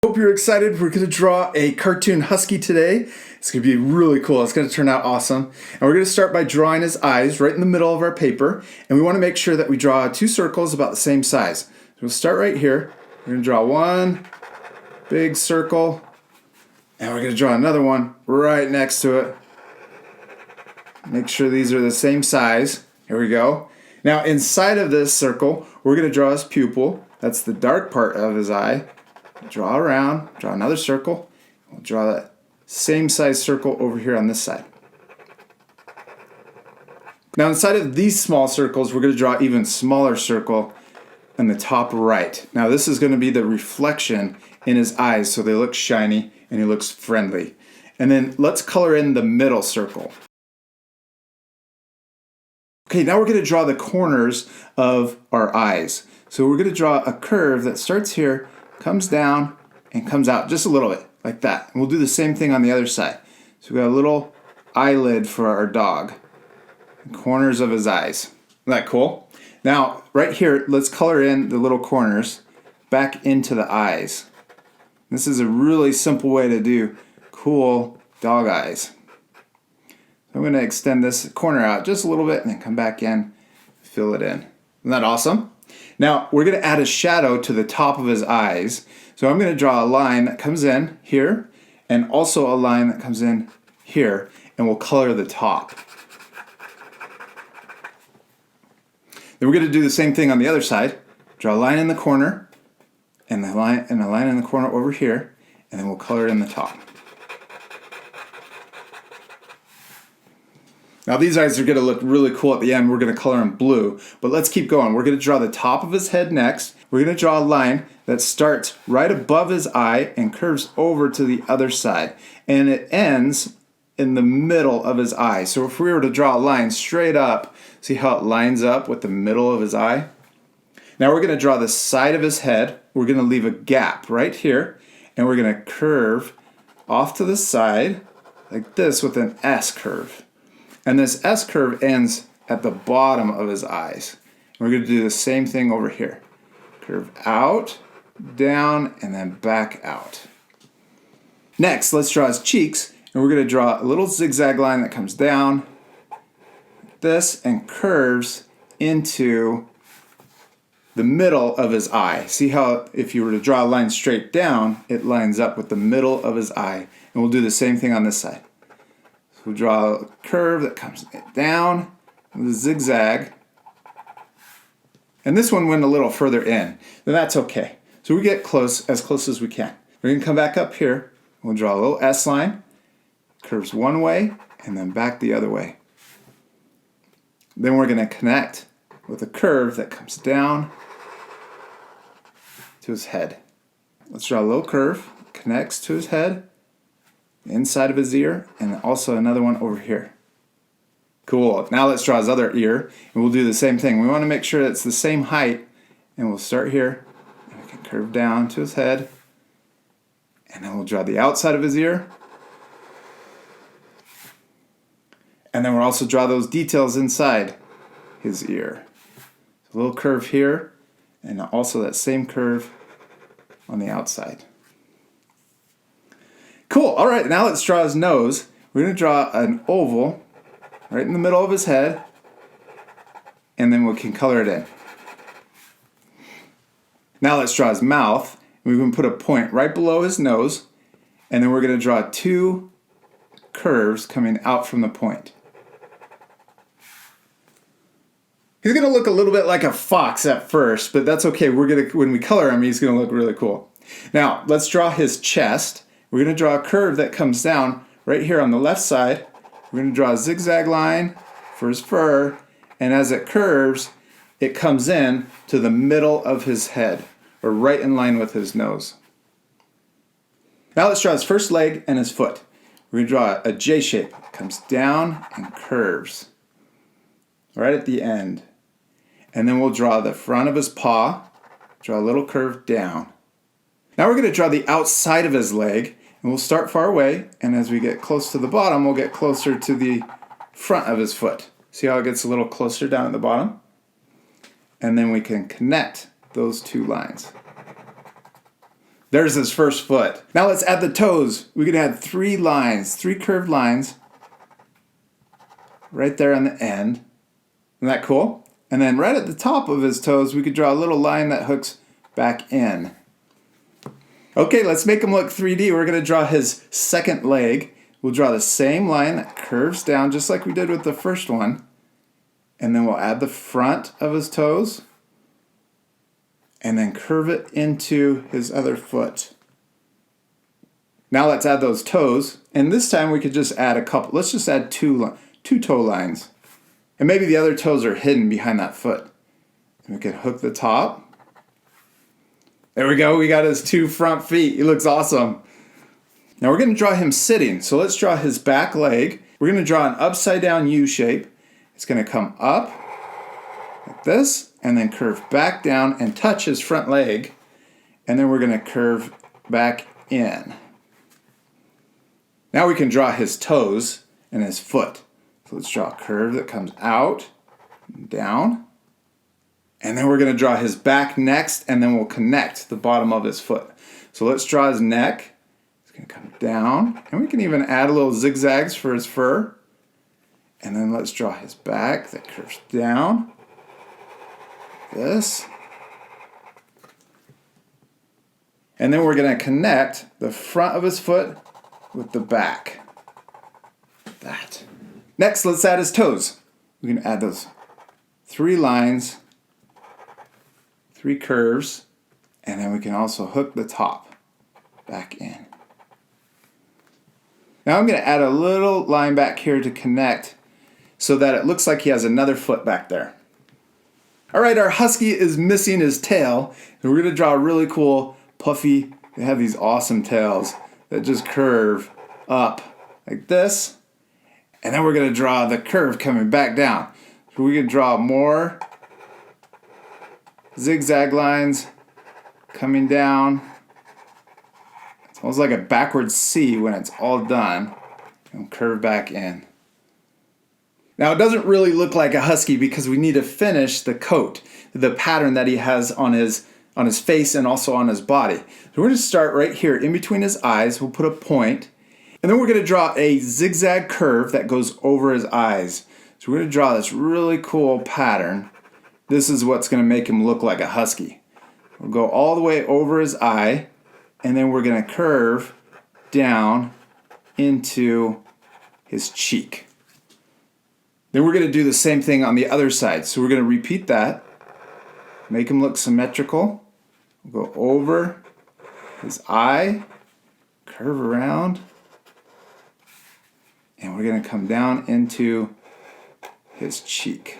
Hope you're excited. We're going to draw a cartoon husky today. It's going to be really cool. It's going to turn out awesome. And we're going to start by drawing his eyes right in the middle of our paper. And we want to make sure that we draw two circles about the same size. So we'll start right here. We're going to draw one big circle. And we're going to draw another one right next to it. Make sure these are the same size. Here we go. Now inside of this circle, we're going to draw his pupil. That's the dark part of his eye. Draw around, draw another circle. We'll draw that same size circle over here on this side. Now inside of these small circles, we're going to draw an even smaller circle in the top right. Now this is going to be the reflection in his eyes so they look shiny and he looks friendly. And then let's color in the middle circle. Okay, now we're going to draw the corners of our eyes. So we're going to draw a curve that starts here, comes down, and comes out just a little bit, like that. And we'll do the same thing on the other side. So we got a little eyelid for our dog. The corners of his eyes. Isn't that cool? Now, right here, let's color in the little corners back into the eyes. This is a really simple way to do cool dog eyes. So I'm going to extend this corner out just a little bit and then come back in, fill it in. Isn't that awesome? Now, we're going to add a shadow to the top of his eyes. So I'm going to draw a line that comes in here and also a line that comes in here, and we'll color the top. Then we're going to do the same thing on the other side. Draw a line in the corner and a line in the corner over here, and then we'll color in the top. Now these eyes are going to look really cool at the end. We're going to color them blue, but let's keep going. We're going to draw the top of his head next. We're going to draw a line that starts right above his eye and curves over to the other side. And it ends in the middle of his eye. So if we were to draw a line straight up, see how it lines up with the middle of his eye? Now we're going to draw the side of his head. We're going to leave a gap right here, and we're going to curve off to the side like this with an S curve. And this S curve ends at the bottom of his eyes. And we're going to do the same thing over here. Curve out, down, and then back out. Next, let's draw his cheeks. And we're going to draw a little zigzag line that comes down, like this, and curves into the middle of his eye. See how if you were to draw a line straight down, it lines up with the middle of his eye. And we'll do the same thing on this side. We'll draw a curve that comes down with a zigzag. And this one went a little further in. Then that's okay. So we get close as we can. We're going to come back up here. We'll draw a little S line. Curves one way and then back the other way. Then we're going to connect with a curve that comes down to his head. Let's draw a little curve. Connects to his head. Inside of his ear, and also another one over here. Cool. Now let's draw his other ear, and we'll do the same thing. We want to make sure it's the same height, and we'll start here. And we can curve down to his head, and then we'll draw the outside of his ear. And then we'll also draw those details inside his ear. A little curve here, and also that same curve on the outside. Cool. All right, now let's draw his nose. We're going to draw an oval right in the middle of his head, and then we can color it in. Now let's draw his mouth. We're going to put a point right below his nose, and then we're going to draw two curves coming out from the point. He's going to look a little bit like a fox at first, but that's okay. When we color him, he's going to look really cool. Now let's draw his chest. We're going to draw a curve that comes down right here on the left side. We're going to draw a zigzag line for his fur, and as it curves, it comes in to the middle of his head, or right in line with his nose. Now let's draw his first leg and his foot. We're going to draw a J shape. It comes down and curves right at the end. And then we'll draw the front of his paw, draw a little curve down. Now we're going to draw the outside of his leg. And we'll start far away, and as we get close to the bottom, we'll get closer to the front of his foot. See how it gets a little closer down at the bottom? And then we can connect those two lines. There's his first foot. Now let's add the toes. We can add 3 lines, 3 curved lines right there on the end. Isn't that cool? And then right at the top of his toes, we could draw a little line that hooks back in. Okay, let's make him look 3D. We're going to draw his second leg. We'll draw the same line that curves down just like we did with the first one. And then we'll add the front of his toes. And then curve it into his other foot. Now let's add those toes. And this time we could just add a couple. Let's just add two toe lines. And maybe the other toes are hidden behind that foot. And we can hook the top. There we go. We got his 2 front feet. He looks awesome. Now we're going to draw him sitting. So let's draw his back leg. We're going to draw an upside down U shape. It's going to come up like this and then curve back down and touch his front leg. And then we're going to curve back in. Now we can draw his toes and his foot. So let's draw a curve that comes out and down. And then we're going to draw his back next, and then we'll connect the bottom of his foot. So let's draw his neck. It's going to come down. And we can even add a little zigzags for his fur. And then let's draw his back that curves down. This. And then we're going to connect the front of his foot with the back. That. Next, let's add his toes. We can add those 3 lines, 3 curves, and then we can also hook the top back in. Now I'm going to add a little line back here to connect so that it looks like he has another foot back there. All right, our husky is missing his tail, and we're going to draw a really cool puffy. They have these awesome tails that just curve up like this. And then we're going to draw the curve coming back down. So we can draw more zigzag lines coming down. It's almost like a backwards C when it's all done. And curve back in. Now it doesn't really look like a husky because we need to finish the coat, the pattern that he has on his face and also on his body. So we're going to start right here in between his eyes. We'll put a point. And then we're going to draw a zigzag curve that goes over his eyes. So we're going to draw this really cool pattern. This is what's going to make him look like a husky. We'll go all the way over his eye, and then we're going to curve down into his cheek. Then we're going to do the same thing on the other side. So we're going to repeat that, make him look symmetrical. We'll go over his eye, curve around, and we're going to come down into his cheek.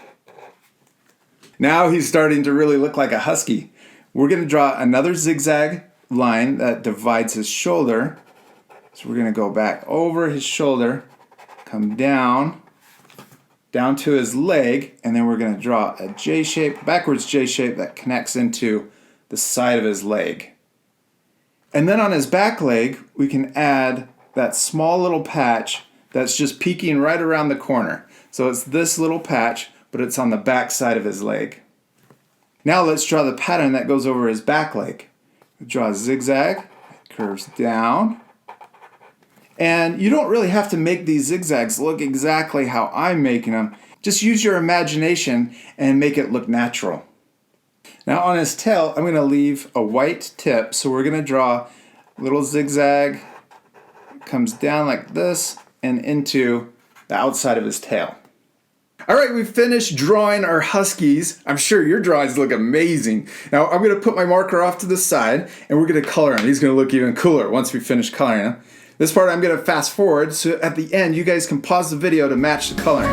Now he's starting to really look like a husky. We're going to draw another zigzag line that divides his shoulder. So we're going to go back over his shoulder, come down to his leg, and then we're going to draw a J shape, backwards J shape that connects into the side of his leg. And then on his back leg, we can add that small little patch that's just peeking right around the corner. So it's this little patch, but it's on the back side of his leg. Now let's draw the pattern that goes over his back leg. We draw a zigzag, it curves down. And you don't really have to make these zigzags look exactly how I'm making them. Just use your imagination and make it look natural. Now on his tail, I'm going to leave a white tip. So we're going to draw a little zigzag, comes down like this, and into the outside of his tail. All right, we've finished drawing our huskies. I'm sure your drawings look amazing. Now I'm going to put my marker off to the side, and we're going to color him. He's going to look even cooler once we finish coloring him. This part I'm going to fast forward, so at the end you guys can pause the video to match the coloring.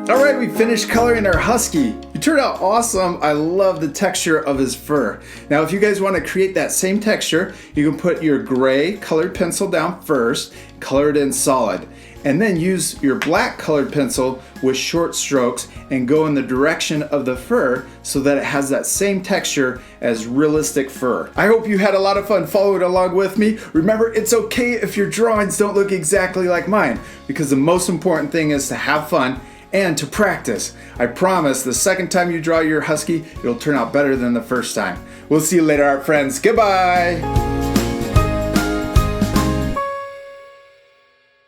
Alright, we finished coloring our husky. He turned out awesome. I love the texture of his fur. Now, if you guys want to create that same texture, you can put your gray colored pencil down first, color it in solid, and then use your black colored pencil with short strokes and go in the direction of the fur so that it has that same texture as realistic fur. I hope you had a lot of fun following along with me. Remember, it's okay if your drawings don't look exactly like mine, because the most important thing is to have fun and to practice. I promise the second time you draw your husky, it'll turn out better than the first time. We'll see you later, art friends. Goodbye.